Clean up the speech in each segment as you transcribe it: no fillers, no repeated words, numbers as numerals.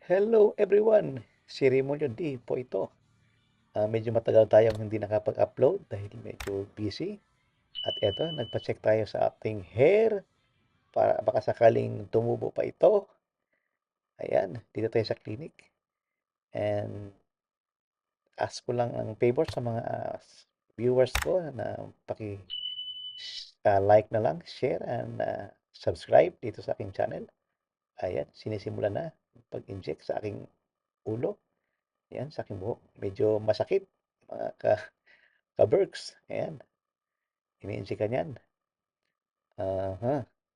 Hello everyone! Si Remonyo D po ito. Medyo matagal tayong hindi nakapag-upload dahil medyo busy. At eto, nagpa-check tayo sa ating hair para baka sakaling tumubo pa ito. Ayan, dito tayo sa clinic. And ask ko lang ng favor sa mga viewers ko na like na lang, share and subscribe dito sa aking channel. Ayan, sinisimula na pag-inject sa aking ulo. Ayan, sa aking buhok. Medyo masakit, mga ka-berks. Ayan, ini-inject ka niyan.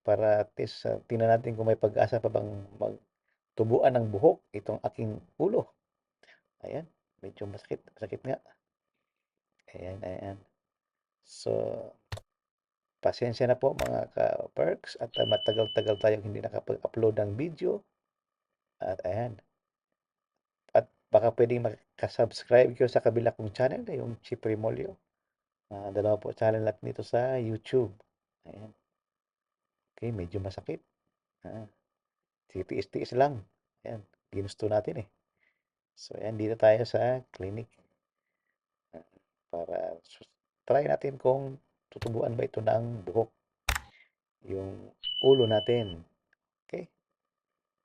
Para at least tingnan natin kung may pag-asa pa bang magtubuan ng buhok itong aking ulo. Ayan, medyo masakit. Masakit nga. Ayan, ayan. So, pasensya na po mga ka-perks at matagal-tagal tayong hindi nakapag-upload ng video. At ayan. At baka pwedeng makasubscribe kayo sa kabila kong channel, yung Chip Remolyo. Dalawa po channel natin dito sa YouTube. Ayan. Okay, medyo masakit. Ah, Titiis-tiis lang. Ayan, ginusto natin eh. So, ayan, dito tayo sa clinic. Ah, para try natin kung tutubuan ba ito ng buhok. Yung ulo natin. Okay?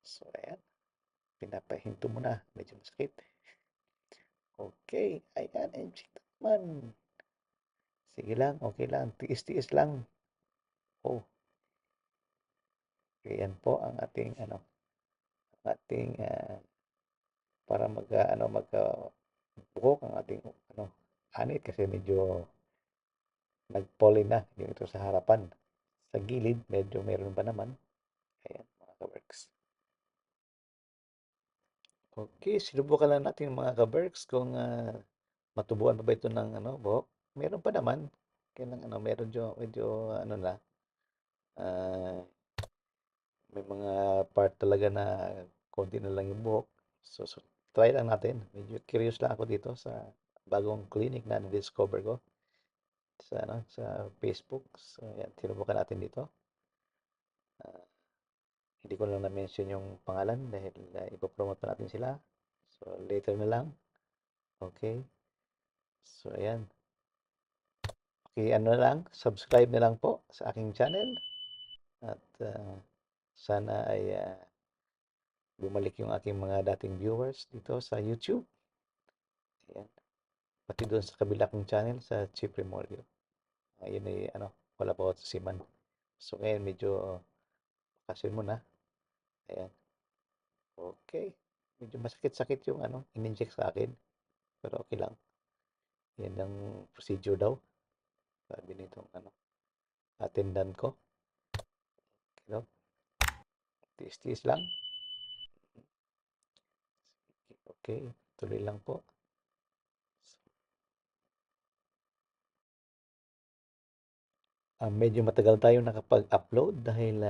So, ayan. Pinapahinto mo na. Medyo masakit. Okay. Ayan, inject naman. Sige lang, okay lang. Tiis-tiis lang. Oh, okay, yan po ang ating para buhok ang ating anit kasi medyo nag-pollen na yung ito sa harapan. Sa gilid, medyo meron pa naman. Ayan, mga ka-works. Okay, sinubukan lang natin mga ka-works kung matubuan pa ba ito ng buhok. Meron pa naman. Kaya lang meron medyo na, ah, may mga part talaga na konti na lang yung buhok. So, try lang natin. Medyo curious lang ako dito sa bagong clinic na na-discover ko sa Facebook. So, yan, sinubukan natin dito. Ah, Hindi ko lang na-mention yung pangalan dahil ipopromote pa natin sila. So, later na lang. Okay. So, ayan. Okay, na lang. Subscribe na lang po sa aking channel. At sana ay bumalik yung aking mga dating viewers dito sa YouTube. Ayan. Pati doon sa kabila kong channel sa Chief Remolyo. Ayun ay wala pa ako sa Siman. So, ngayon medyo bakasyon muna. Ayan. Okay. Medyo masakit-sakit yung in-inject sa akin. Pero okay lang. Yan ang procedure daw. Sabi nitong attendant ko. You know, tiis-tiis lang. Okay, tuloy lang po. Medyo matagal tayo nakapag-upload dahil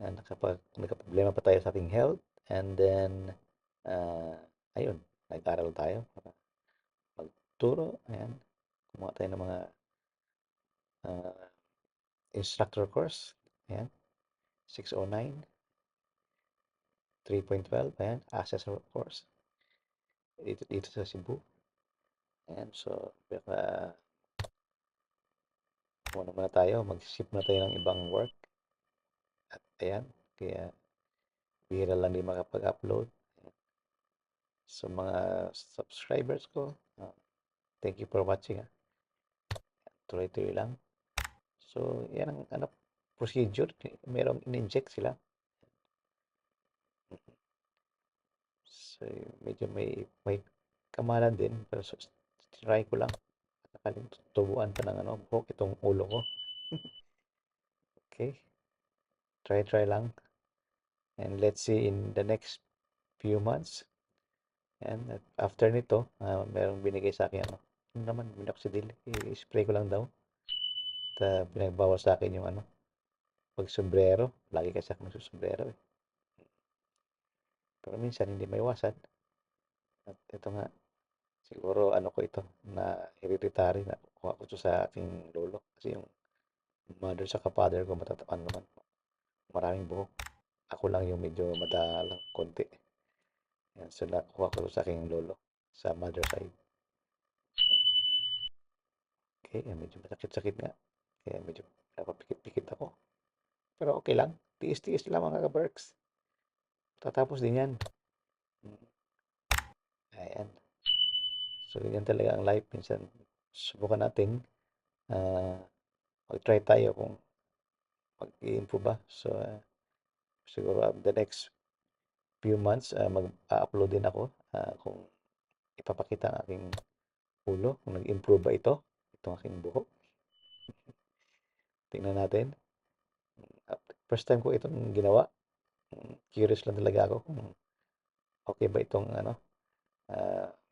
nagka-problema pa tayo sa ating health. And then, uh, ayun, nag-aral tayo para magturo. Ayan, kumuha tayo ng mga uh, instructor course. Ayan, 609, 3.12. Ayan, assessor course. Dito sa Cebu. Ayan, so, baka muna tayo, mag-ship na tayo ng ibang work. At ayan, kaya bihira lang din makapag-upload. So mga subscribers ko, thank you for watching. Tuloy-tuloy lang. So yan ang procedure. Merong in-inject sila. So medyo may kamalan din. Pero try ko lang. Nakaling tubuan pa ng buhok itong ulo ko. Okay. Try lang. And let's see in the next few months. And after nito, merong binigay sa akin ano naman, minoxidil. I-spray ko lang daw. At pinagbawas sa akin yung pag sombrero. Lagi kasi ako nagsusombrero eh. Pero minsan hindi maiwasan. At ito nga, siguro ko ito, na hereditary na kuha ko ito sa aking lolo. Kasi yung mother sa father ko naman, maraming buhok. Ako lang yung medyo madalang konti. Yan, so nakuha ko sa aking lolo sa mother side. Okay, medyo masakit-sakit nga. Kaya medyo napapikit-pikit ako. Pero okay lang. Tiis-tiis lang mga ka-Berks. Tatapos din yan. Ayan. So, yan talaga ang life. Minsan, subukan natin. ah Mag-try tayo kung mag-i-improve ba. So, siguro the next few months, mag-upload din ako kung ipapakita ang aking ulo, kung nag-improve ba ito, itong aking buhok. Tingnan natin. First time ko itong ginawa. Curious lang talaga ako kung okay ba itong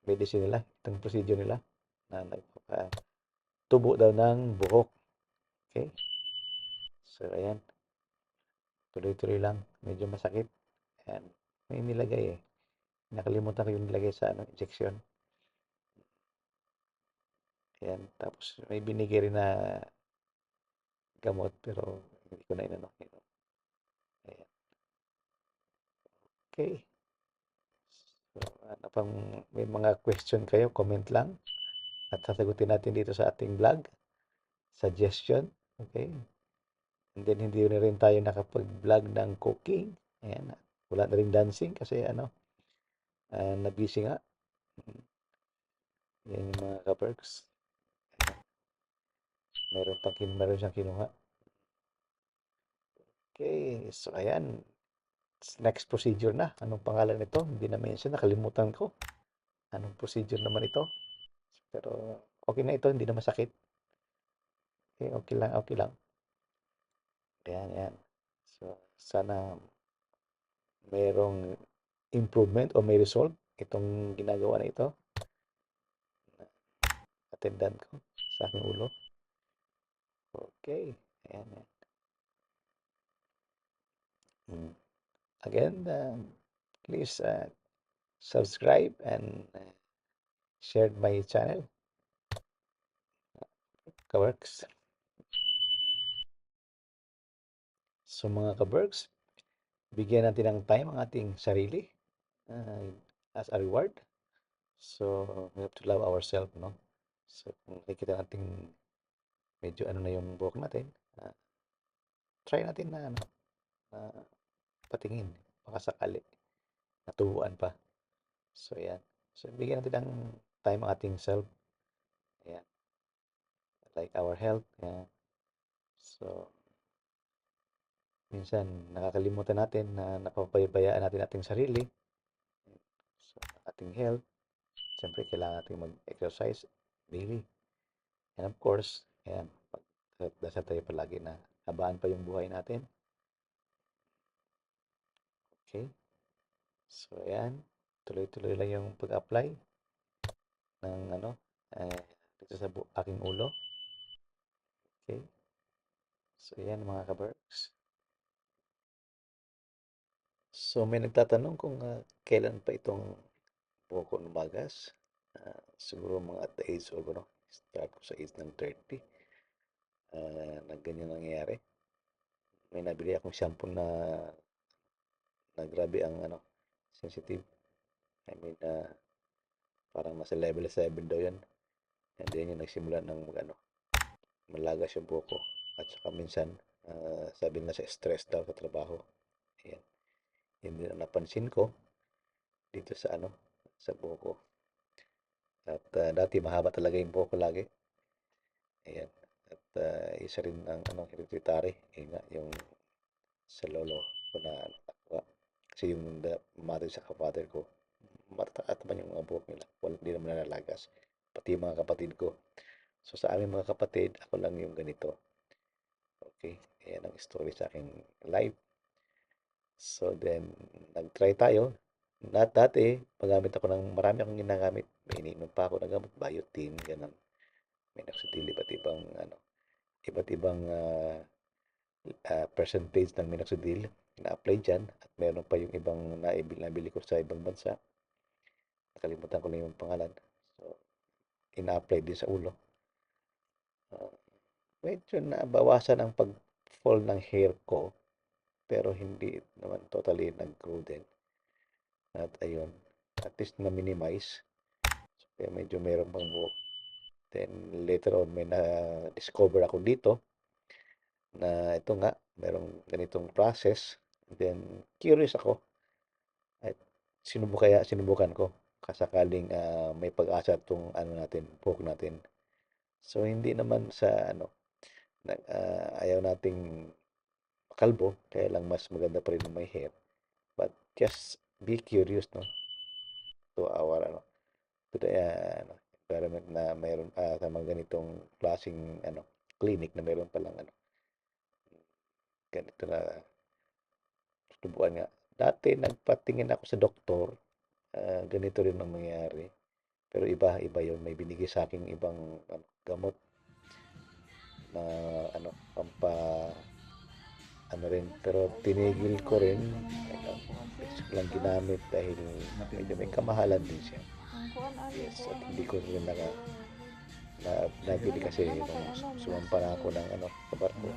medicine nila, itong procedure nila na nagpapatubo daw ng buhok. Okay? So, ayan. Tuloy-tuloy lang. Medyo masakit. Ayan. May nilagay eh. Nakalimutan ko yung nilagay sa injection. Ayan. Tapos may binigay rin na gamot pero hindi ko na inano. Ayan. Okay. So, ano pang may mga question kayo, comment lang. At sasagutin natin dito sa ating vlog. Suggestion. Okay. And then hindi na rin tayo nakapag-vlog ng cooking. Ayan. Wala na rin dancing kasi na-busy nga. Yan yung mga ka-perks. Meron siyang kinuha. Okay, so ayan. Next procedure na. Anong pangalan nito? Hindi na mention, nakalimutan ko. Anong procedure naman ito? Pero okay na ito, hindi na masakit. Okay, okay lang, okay lang. Ayan, ayan. So, sana mayroong improvement o may result itong ginagawa na ito. Attendant ko sa aking ulo. Okay, ayan, ayan. Again, please subscribe and share my channel. Kaworks. So mga kaworks, bigyan natin ng time ang ating sarili uh, as a reward. So we have to love ourselves, no? So kung nakikita natin medyo ano na yung buhok natin, try natin na patingin, baka sakali, natubuan pa. So yan. So bigyan natin ng time ang ating self. Ayan. Like our health. Ayan. So minsan nakakalimutan natin na napapabayaan natin ating sarili. So ating health. Siyempre kailangan natin mag-exercise daily. And of course, ayan, dasal tayo palagi na habaan pa yung buhay natin. Okay? So, ayan. Tuloy-tuloy lang yung pag-apply ng eh, dito sa aking ulo. Okay? So, ayan mga ka-Berks. So, may nagtatanong kung kailan pa itong buhok ko lumagas. Siguro mga at the age of, start ko sa age ng 30. Na ganyan nangyayari. May nabili akong shampoo na grabe ang sensitive. I mean, parang nasa level 7 daw yun. And then yung nagsimula ng malagas yung buhok ko. At saka minsan, sabi na sa stress daw sa trabaho. Ayan. Yun din ang napansin ko dito sa sa buhok ko. At dati mahaba talaga yung buhok ko lagi. Ayan. At isa rin ang hereditary. Yun nga, yung sa lolo ko na nakuha. Kasi yung mother sa father ko, marataat man yung mga buhok nila. Hindi naman nalalagas. Pati yung mga kapatid ko. So sa aming mga kapatid, ako lang yung ganito. Okay? Ayan ang story sa aking life. So then, nag-try tayo. Dati, magamit ako ng marami akong ginagamit. May iniinom pa ako ng gamot, biotin, ganun. Minoxidil, iba't ibang percentage ng minoxidil na-apply dyan. At meron pa yung ibang nabili ko sa ibang bansa. Nakalimutan ko na yung pangalan. So, ina-apply din sa ulo. Medyo nabawasan ang pag-fall ng hair ko, pero hindi naman totally nag-grow din. At ayun. at least na-minimize. So, kaya medyo meron pang buhok. Then later on may na-discover ako dito na ito nga, merong ganitong process. Then curious ako at sinubukan ko kasakaling may pag-asa itong ano natin, buhok natin. So hindi naman sa ano, ayaw nating kalbo, kaya lang mas maganda pa rin may hair. But just be curious, no, to our ano, to the environment na mayroon sa mga ganitong klaseng ano, clinic na mayroon palang ano, ganito na tubuan nga. Dati nagpatingin ako sa doktor, ganito rin ang mangyayari. Pero iba yun. May binigay sa akin ibang ano, gamot na ano, pampa ano rin. Pero tinigil ko rin. Beses ko lang ginamit dahil medyo may kamahalan din siya. Yes, at hindi ko rin nabili kasi nung sumampa na ako ng ano, sa barko.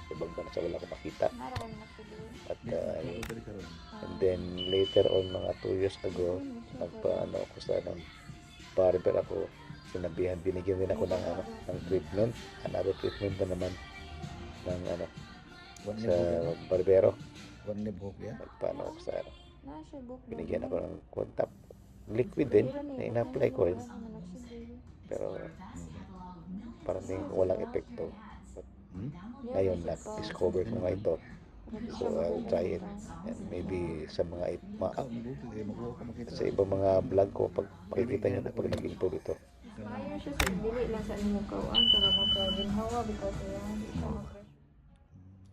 Sa ibang bansa wala ko makita. At and then later on mga 2 years ago, nagpa-ano ako sa ano, barber ako. Sinabihan, binigyan din ako ng ano, ng treatment, another treatment na naman ng ano, sa barbero. Nagpaano ako sa ano, binigyan ako ng contact liquid din na ina-apply ko rin, pero parang walang epekto. But ngayon na-discover ko nga ito, so I'll try it, and maybe sa sa ibang mga vlog ko pag makikita nyo na pag nag-improve ito. Maayo siya sa dili lang sa imong kawaan para makaginhawa because ayan, di ka ma-fresh.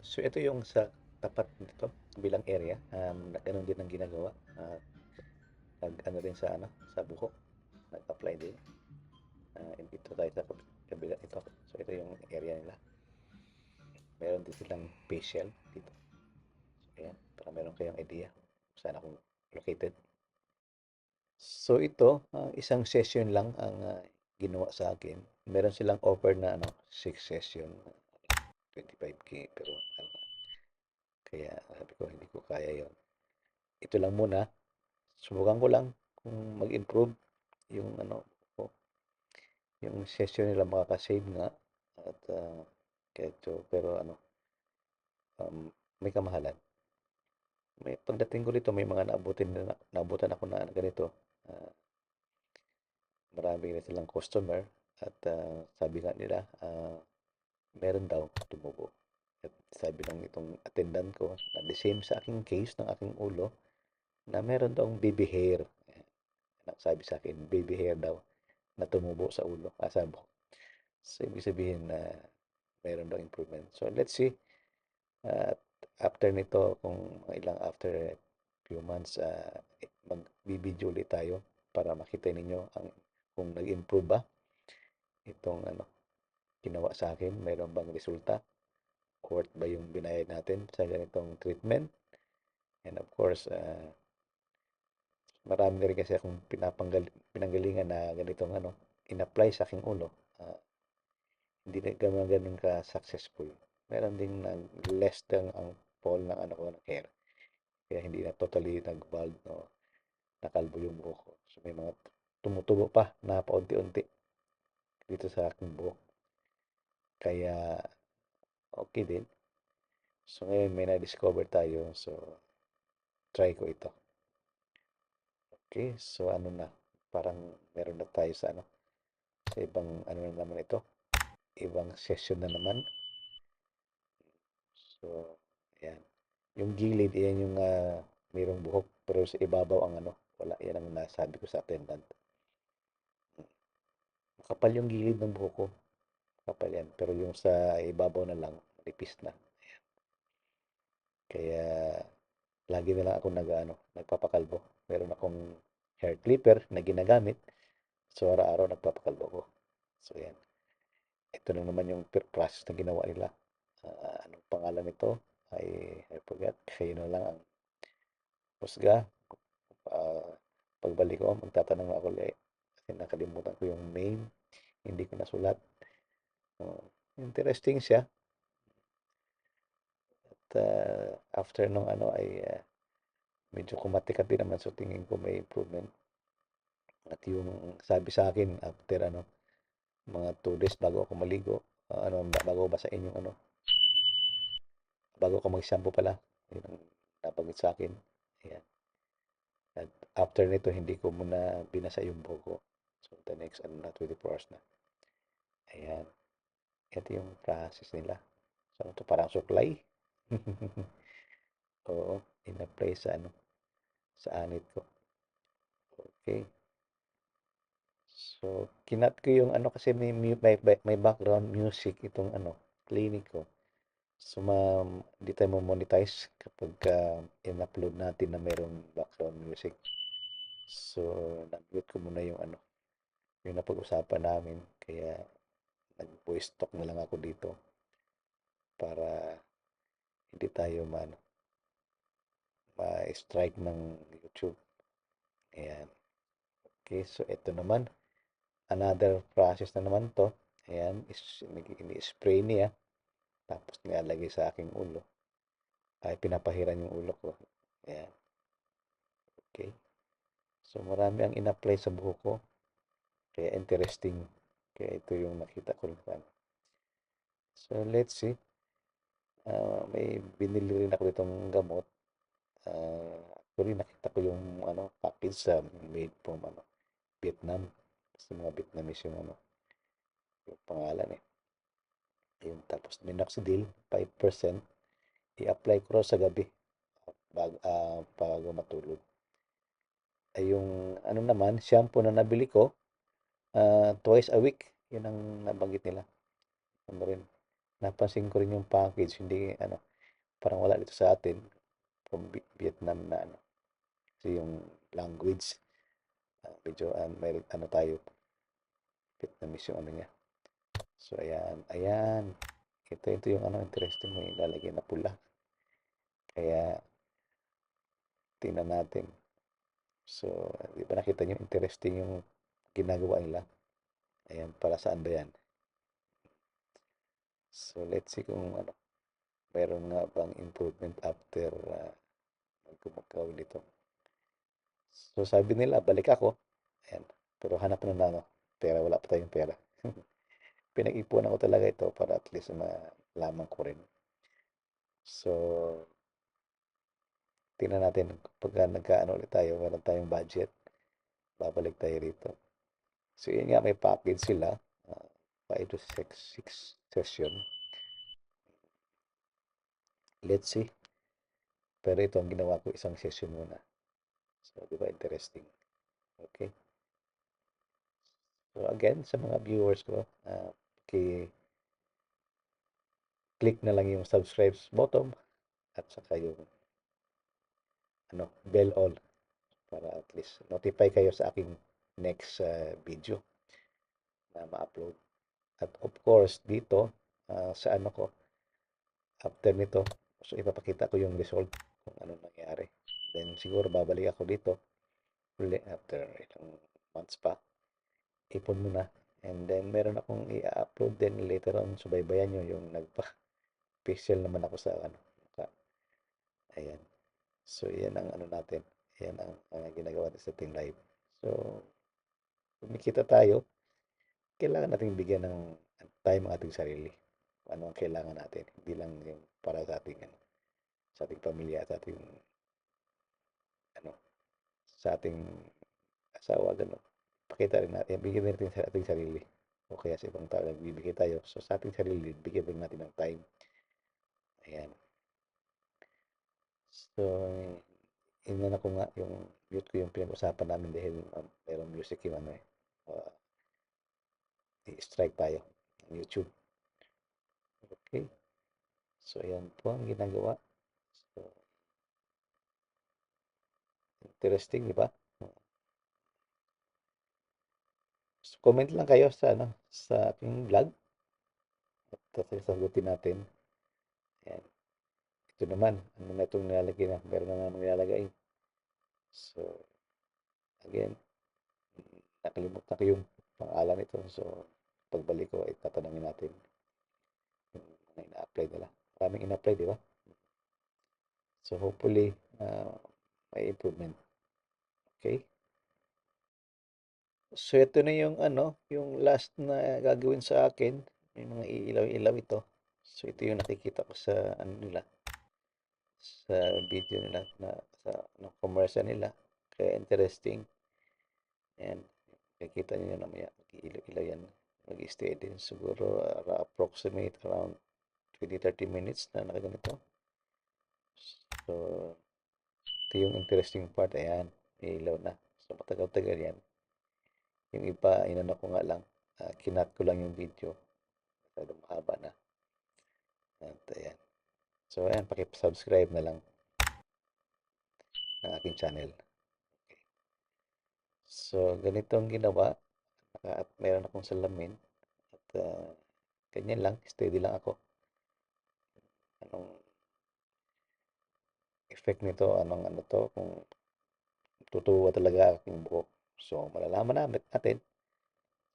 So ito yung sa tapat nito bilang area, ganun din ang ginagawa. Nag-ano din sa ano, sa buhok, nag-apply din. Dito tayo sa kabila ito. So ito yung area nila. Meron din silang facial dito. So ayan, para meron kayong idea kung saan ako located. So ito, isang session lang ang ginawa sa akin. Meron silang offer na ano, 6 session, 25K, pero ano, kaya sabi ko hindi ko kaya yon. Ito lang muna, subukan ko lang kung mag-improve yung ano ko, yung session nila makaka-save nga at kaya ito, pero ano, may kamahalan. May pagdating ko dito, may mga naabutan ako na ganito. Uh, Marami na silang customer at sabi nga nila, meron daw tumubo. At sabi lang itong attendant ko na the same sa aking case ng aking ulo na meron daw baby hair. Sabi sa akin, baby hair daw na tumubo sa ulo, sa buhok. So, ibig sabihin na meron daw improvement. So, let's see. At after nito, kung ilang after few months, mag-video ulit tayo para makita ninyo kung nag-improve ba itong ano, ginawa sa akin. Meron bang resulta? Worth ba yung binayad natin sa ganitong treatment? And of course, marami na rin kasi akong pinanggalingan na ganitong ano, in-apply sa aking ulo. Hindi na ganun ka-successful. Meron ding less than ang fall ng ano ko ng hair. Kaya hindi na totally nag-bald, no, nakalbo yung buhok ko. So may mga tumutubo pa na paunti-unti dito sa aking buhok. Kaya okay din. So ngayon may na-discover tayo. So try ko ito. Okay, so ano na, parang meron na tayo sa ano, sa ibang ano na naman ito, ibang session na naman. So, ayan. Yung gilid, yan yung mayroong buhok, pero sa ibabaw ang ano, wala. Yan ang nasabi ko sa attendant. Makapal yung gilid ng buhok ko, kapal yan. Pero yung sa ibabaw na lang, nipis na. Ayan. Kaya, lagi na lang ako nagpapakalbo. Meron akong hair clipper na ginagamit. So, araw-araw nagpapakalbo ko. So, yan. Ito na naman yung process na ginawa nila. Anong pangalan nito? I forgot. Kayo na lang ang husga. Ah, Pagbalik ko, magtatanong ako ulit. Kasi nakalimutan ko yung name. Hindi ko nasulat. Uh, Interesting siya. At after nung ano ay medyo kumatikat din naman. So tingin ko may improvement. At yung sabi sa akin after ano, mga 2 days bago ako maligo, bago ko basahin yung ano, bago ako mag-shampoo pala, yun ang nabanggit sa akin. Ayan. At after nito, hindi ko muna binasa yung buhok ko. So, the next, 24 hours na. Ayan. Ito yung process nila. So, ito parang suklay. Oo, in-apply sa ano, sa anit ko. Okay. So, kinat ko yung ano kasi may background music itong ano, clinic ko. So, di tayo monetize kapag in-upload natin na mayroong background music. So, nag-mute ko muna yung ano, yung napag-usapan namin. Kaya, nag-voice talk na lang ako dito para hindi tayo ma-strike ng YouTube. Ayan. Okay, so ito naman, another process na naman to. Ayan, ini-spray niya. Tapos nilalagay sa aking ulo. Ay, pinapahiran yung ulo ko. Ayan, okay. So, marami ang in-apply sa buhok ko. Kaya interesting. Kaya ito yung nakita ko lang. So, let's see. May binili rin ako ditong gamot. Actually, nakita ko yung ano, package sa made from ano, Vietnam. Kasi mga Vietnamese yung ano, yung pangalan eh. Ayun, tapos minoxidil, 5%. I-apply ko raw sa gabi bago matulog. Ay yung ano naman, shampoo na nabili ko, twice a week. Yun ang nabanggit nila. Ano rin, napansin ko rin yung package, hindi ano, parang wala dito sa atin from Vietnam na ano. Kasi yung language, medyo may ano tayo, Vietnamese yung ano niya. So, ayan, ayan. Ito yung ano, interesting mo, ilalagay na pula. Kaya, tingnan natin. So, di ba nakita nyo, interesting yung ginagawa nila. Ayan, para saan ba yan? So, let's see kung ano, mayroon nga bang improvement after gumagawa nito. So, sabi nila, balik ako. Ayan, pero hanap na ano, pera, wala pa tayong pera. Pinag-ipunan ko talaga ito para at least malaman ko rin. So, tingnan natin pagka nagkaano ulit tayo, meron tayong budget, babalik tayo rito. So, yun nga, may package sila. 5 to 6 session. Let's see. Pero ito ang ginawa ko, isang session muna. So, di ba interesting? Okay. So, again, sa mga viewers ko, click na lang yung subscribe button at saka yung ano, bell all para at least notify kayo sa aking next video na ma-upload. At of course, dito sa ano ko, after nito, so ipapakita ko yung result kung ano nangyari. Then siguro babalik ako dito uli after ilang months pa. Ipon muna. And then meron akong i-upload din later on. Subaybayan nyo yung nagpa-pixel naman ako sa ano. Ayan. So, yan ang ano natin. Yan ang ginagawa natin sa ating live. So, kumikita tayo, kailangan natin bigyan ng time ang ating sarili. Ano ang kailangan natin. Hindi lang yung para sa ating, ano, sa ating pamilya, sa ating, ano, sa ating asawa, gano'n. Pakita rin natin, bigyan rin natin sa ating sarili. O kaya sa ibang tao, nagbibigay tayo. So, sa ating sarili, bigyan rin natin ng time. Ayan. So, inano ko nga yung mute ko yung pinag-usapan namin dahil mayroong music yung ano eh. Uh, i-strike tayo ng YouTube. Okay. So, ayan po ang ginagawa. So, interesting, di ba? So, comment lang kayo sa ano sa aking vlog at sasagutin natin. Ayan. Ito naman, ano na itong nilalagay na? Meron na naman nilalagay. So, again, nakalimutan ko yung pangalan nito. So, pagbalik ko, ay tatanungin natin yung mga ina-apply nila. Maraming ina-apply, di ba? So, hopefully, may improvement. Okay? So ito na yung ano, yung last na gagawin sa akin. May mga iilaw-ilaw ito. So ito yung nakikita ko sa ano nila, sa video nila na sa ano, commercial nila. Kaya interesting. Ayan, nakikita niyo na maya, mag-iilaw-ilaw yan. Mag-stay din siguro approximate around 20-30 minutes na nakaganito. So ito yung interesting part. Ayan, ilaw na. So matagal-tagal yan. Yung iba, inano ko nga lang, kinat ko lang yung video. Masyadong mahaba na. At ayan. So ayan, subscribe na lang ng aking channel. So ganito ang ginawa. At meron akong salamin. At ganyan lang, steady lang ako. Anong effect nito, anong ano to, kung tutuwa talaga aking buhok. So malalaman natin.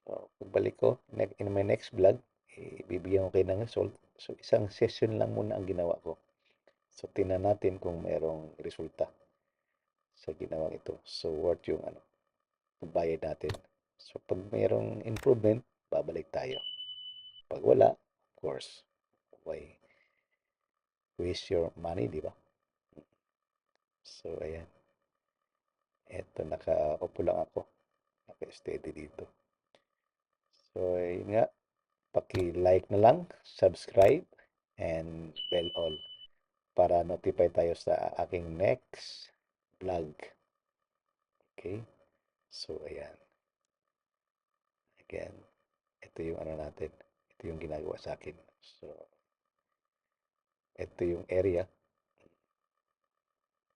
So pagbalik ko, in my next vlog, ibibigyan ko kayo ng result. So isang session lang muna ang ginawa ko. So tingnan natin kung merong resulta sa ginawa ito. So worth yung ano, bayad natin. So pag mayroong improvement, babalik tayo. Pag wala, of course, why waste your money, di ba? So ayan, eto nakaupo lang ako, naka-steady dito. So yun nga, paki-like na lang, subscribe, and bell all para notify tayo sa aking next vlog. Okay? So ayan, again, ito yung ano natin, ito yung ginagawa sa akin. So ito yung area.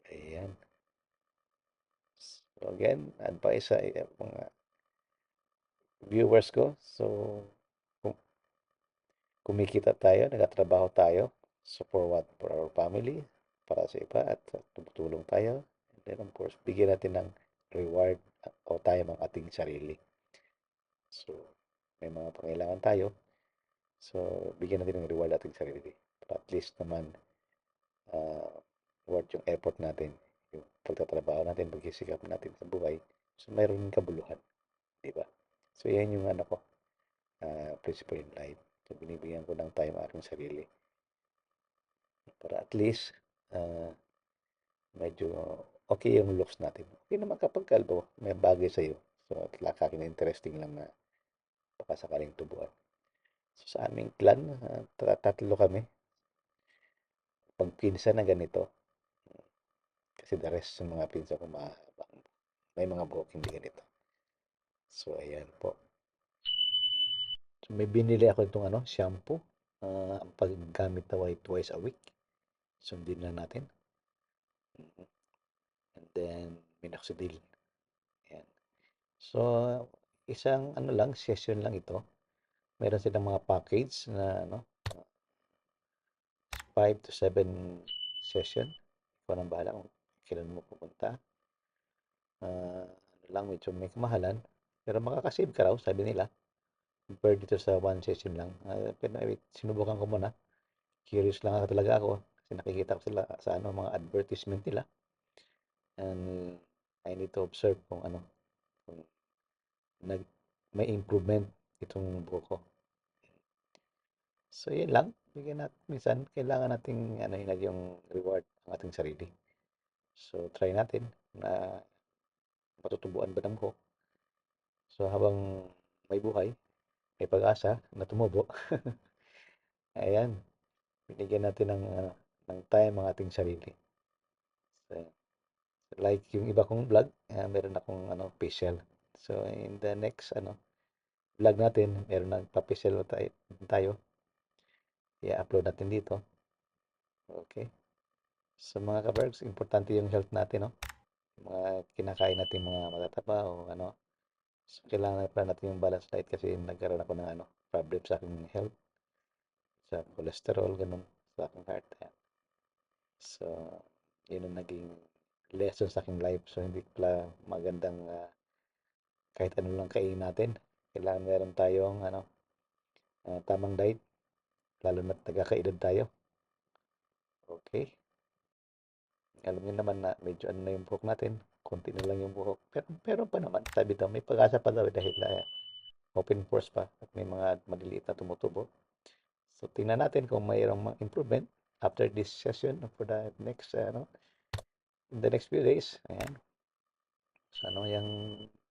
Ayan. So again, advice sa mga viewers ko. So kung kumikita tayo, nagtatrabaho tayo. So for what? For our family, para sa iba at tumutulong tayo. And then of course, bigyan natin ng reward o tayo ang ating sarili. So may mga pangailangan tayo. So bigyan natin ng reward ating sarili. Para at least naman uh, worth yung effort natin. Yung pagtatrabaho natin, pagsisikap natin sa buhay. So mayroon kabuluhan. Di ba? So, yan yung ano ko, principle in life. So, binibigyan ko ng time aking sarili. Para at least, uh, medyo okay yung looks natin. Okay naman kapag kalbo, may bagay sa'yo. So, at lakakin interesting lang na baka sakaling tubuan. So, sa aming clan, tatlo kami. Pag pinsa na ganito, kasi the rest ng mga pinsa ko may mga buhok hindi ganito. So, ayan po. So, may binili ako itong ano, shampoo. Ang paggamit daw ay twice a week. Sundin lang natin. And then, minoxidil. Ayan. So, isang ano lang, session lang ito. Meron silang mga package na ano, 5 to 7 session. Ikaw nang bahala kung kailan mo pupunta. Ano lang, medyo may kamahalan. Pero makakasave ka raw, sabi nila. Compared dito sa one session lang. Pero sinubukan ko muna. Curious lang ako talaga ako. Kasi nakikita ko sila sa ano, mga advertisement nila. And I need to observe kung ano, kung nag may improvement itong buhok ko. So, yun lang. Bigyan natin, minsan, kailangan nating ano, yun, yung reward ang ating sarili. So, try natin na matutubuan ba ng buhok. So, habang may buhay, may pag-asa na tumubo. Ayan, binigyan natin ng time ang ating sarili. So, like yung iba kong vlog, meron akong ano, facial. So, in the next ano, vlog natin, meron ng pa-facial tayo. I-upload natin dito. Okay. So mga kabergs, importante yung health natin, no? Mga kinakain natin mga matataba o ano. So, kailangan na pala natin yung balanced diet kasi nagkaroon ako ng ano, problem sa aking health, sa cholesterol, ganun, sa aking heart. Ayan. So, yun ang naging lesson sa aking life. So, hindi pala magandang kahit ano lang kainin natin. Kailangan meron tayong ano, tamang diet, lalo na taga-kaedad tayo. Okay. Alam niyo naman na medyo ano na yung buhok natin, konti na lang yung buhok. Pero meron pa naman, sabi daw, may pag-asa pa daw dahil open pores pa at may mga maliliit na tumutubo. So, tingnan natin kung mayroong improvement after this session for the next, in the next few days. Ayan. So, ano yung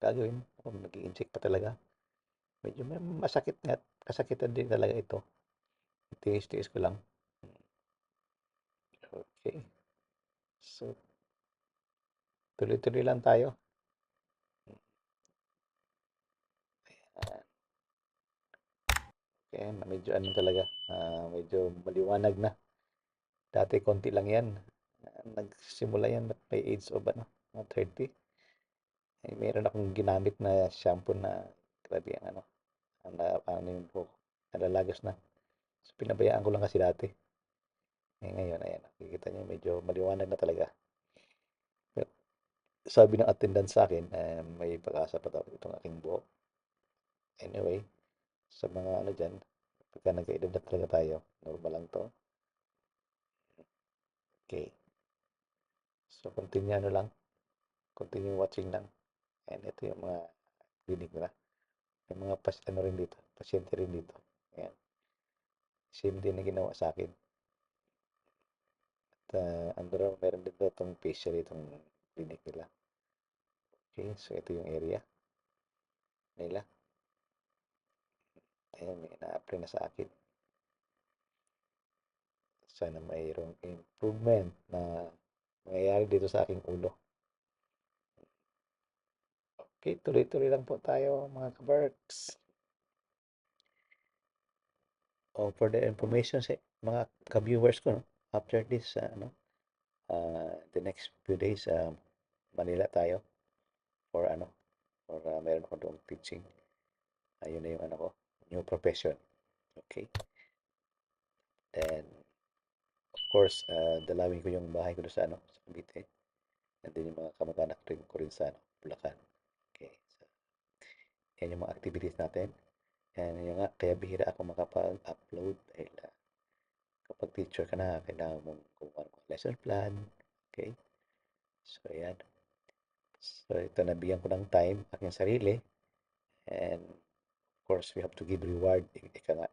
gagawin? Kung nag-i-inject pa talaga. Medyo may masakit nga. Kasakitan din talaga ito. Tiis-tiis ko lang. Okay. So, tuloy-tuloy lang tayo. Okay, medyo ano talaga, medyo maliwanag na. Dati konti lang yan. Nagsimula yan at may age of mga 30. Ay, meron akong ginamit na shampoo na grabe ang ano yung buhok. Nalalagas na. So, pinabayaan ko lang kasi dati. Eh, ngayon, ayan, nakikita niyo medyo maliwanag na talaga. Pero, sabi ng attendant sa akin, may pag-asa pa daw itong aking buhok. Anyway, sa mga ano dyan, pagka nagka-edad na talaga tayo, normal lang to. Okay. So, continue watching lang. And ito yung mga clinic nila. May mga ano rin dito, pasyente rin dito. Ayan. Same din na ginawa sa akin. At ano raw, meron din daw itong facial itong clinic nila. Okay, so ito yung area nila. Ayan, may na-apply na sa akin. Sana mayroong improvement na mangyayari dito sa aking ulo. Okay, tuloy-tuloy lang po tayo mga kabarks. For the information sa mga ka-viewers ko, no? After this, the next few days, Manila tayo for meron ako doong teaching. Ayun na yung ko, new profession. Okay. Then, of course, dalawin ko yung bahay ko doon sa Cavite. And then yung mga kamag-anak rin ko rin sa Bulacan. Okay. So, yan yung mga activities natin. And yun nga, kaya bihira ako makapag-upload dahil kapag teacher ka na, kailangan mong kumuha ng lesson plan. Okay. So, yan. So, ito nabigyan ko ng time, aking sarili. And, of course, we have to give reward. Ika nga,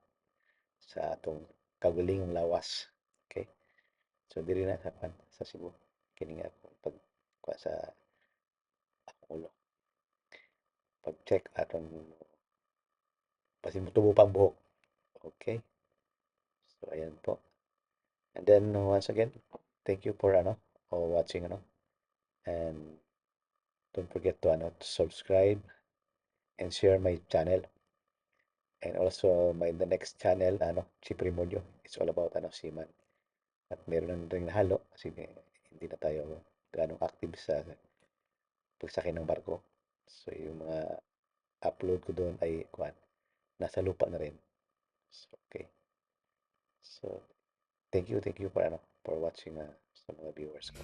sa atong kagalingang lawas. Okay? So, diri na sa Cebu. Kini nga ako sa akong ulo. Pag-check atong pasimutubo pang buhok. Okay? So, ayan po. And then, once again, thank you for watching and don't forget to subscribe and share my channel. And also, the next channel, Chip Remodio. It's all about, seaman. At meron rin halo kasi hindi na tayo ganong active sa pagsakay ng barko. So, yung mga upload ko doon ay, nasa lupa na rin. So, okay. So, thank you for watching sa mga viewers ko.